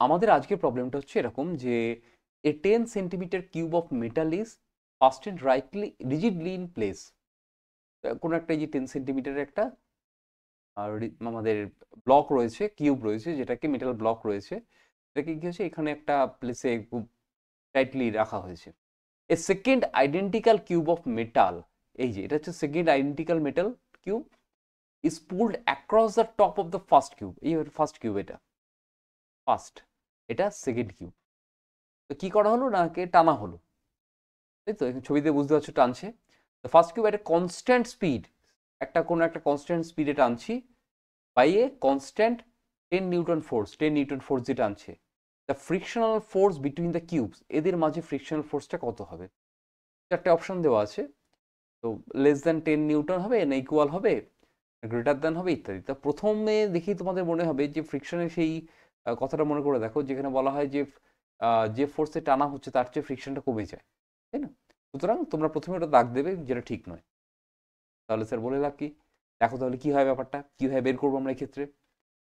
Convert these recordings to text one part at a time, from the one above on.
আমাদের আজকের প্রবলেমটা হচ্ছে এরকম যে a 10 centimetre cube of metal is fastened rigidly in place. কোনো একটা এই যে 10 সেন্টিমিটারের একটা আমাদের ব্লক রয়েছে, কিউব রয়েছে, যেটাকে মেটাল ব্লক রয়েছে, এটাকে কি হচ্ছে এখানে একটা প্লেসে খুব টাইটলি রাখা হয়েছে। A second identical cube of metal, এই যে এটা হচ্ছে second identical metal cube, is pulled across the top of the first cube. এই ফার্স্ট কিউব, এটা ফার্স্ট, এটা সেকেন্ড কিউব। তো কি করা হলো, না কে টানা হলো, তাই তো ছবিতে বুঝতে পারছো টানছে। তো ফার্স্ট কিউব একটা কনস্ট্যান্ট স্পিড, কোনো একটা কনস্ট্যান্ট স্পিডে টানছি by a constant 10 newton force, 10 newton force যে টানছে। The frictional force between the cubes, এদের মাঝে ফ্রিকশনাল ফোর্সটা কত হবে? চারটে অপশন দেওয়া আছে। তো লেস দ্যান 10 নিউটন হবে, না ইকুয়াল হবে, গ্রেটার দ্যান হবে, ইত্যাদি। তা প্রথমে দেখি তোমাদের মনে হবে যে ফ্রিকশনের সেই কথাটা মনে করে দেখো, যেখানে বলা হয় যে যে ফোর্সে টানা হচ্ছে তার চেয়ে ফ্রিকশনটা কমে যায়, তাই না? সুতরাং তোমরা প্রথমে ওটা দাগ দেবে, যেটা ঠিক নয়। তাহলে স্যার বলে লাভ কি? দেখো তাহলে কি হয়, ব্যাপারটা কীভাবে বের করবো আমরা এই ক্ষেত্রে,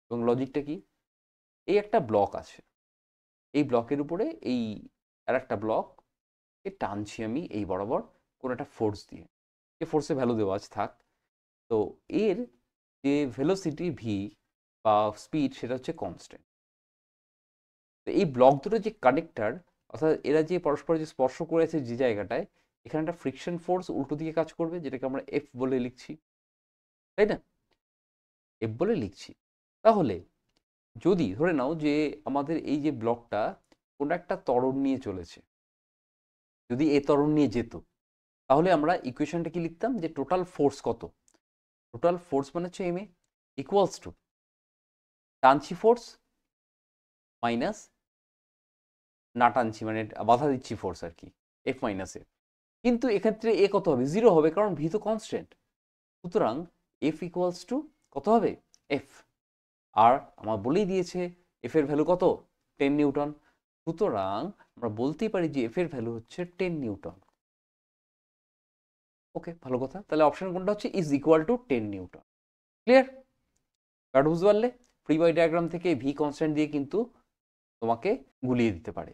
এবং লজিকটা কি। এই একটা ব্লক আছে, এই ব্লকের উপরে এই আর একটা ব্লক টানছি আমি এই বরাবর কোনো একটা ফোর্স দিয়ে, যে ফোর্সে ভ্যালু দেওয়া আছে থাক। তো এর যে ভেলোসিটি ভি বা স্পিড, সেটা হচ্ছে কনস্ট্যান্ট। তো এই ব্লক দুটো যে কানেক্টার, অর্থাৎ এরা যে পরস্পর যে স্পর্শ করেছে যে জায়গাটায়, এখানে একটা ফ্রিকশন ফোর্স উল্টো দিকে কাজ করবে, যেটাকে আমরা এফ বলে লিখছি, তাই না? এফ বলে লিখছি। তাহলে যদি ধরে নাও যে আমাদের এই যে ব্লকটা কোনো একটা ত্বরণ নিয়ে চলেছে, যদি এ ত্বরণ নিয়ে যেত, তাহলে আমরা ইকুয়েশনটা কি লিখতাম, যে টোটাল ফোর্স কত, টোটাল ফোর্স মানে হচ্ছে এম এ ইকুয়ালস টু টানছি ফোর্স মাইনাস না টানছি মানে বাধা দিচ্ছি ফোর্স আর কি, এফ মাইনাস এফ। কিন্তু এক্ষেত্রে এ কত হবে, জিরো হবে, কারণ ভি তো কনস্ট্যান্ট। সুতরাং এফ ইকুয়ালস টু কত হবে, এফ। আর আমার বলেই দিয়েছে এফ এর ভ্যালু কত, 10 নিউটন। সুতরাং আমরা বলতেই পারি যে এফ এর ভ্যালু হচ্ছে 10 নিউটন। ওকে, ভালো কথা। তাহলে অপশন কোনটা হচ্ছে, is equal to 10 Newton. Clear? ব্যাপারটা বুঝতে পারলে? ফ্রি বডি ডায়াগ্রাম থেকে ভি কনস্ট্যান্ট দিয়ে কিন্তু তোমাকে গুলিয়ে দিতে পারে।